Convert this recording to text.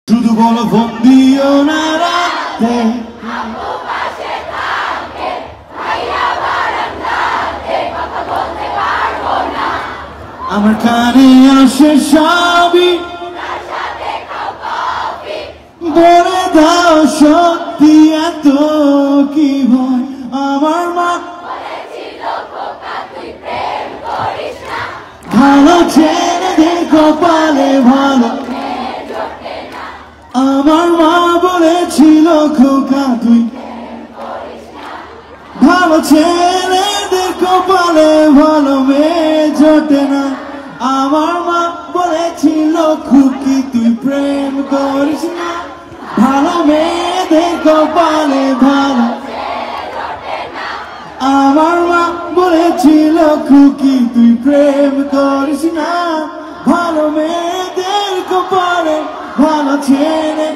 শুধু বলো ফোন দিও না রাতে, আমার কানে আসে সবই, বলে দাও সত্যি এত কি ভয়। আমার মা ভালো ছেড়ে দেখো পালে ভালো, আমার মা বলেছিল খোকা তুই ভালো ছেলেদের কপালে ভালো মেয়ে জোটে না। আমার মা বলেছিল খুকি তুই প্রেম করিস না, ভালো মেয়েদের কপালে ভালো। আমার মা বলেছিল খুকি তুই প্রেম করিস না, ভালো মেয়েদের কপালে ভালো ছেলে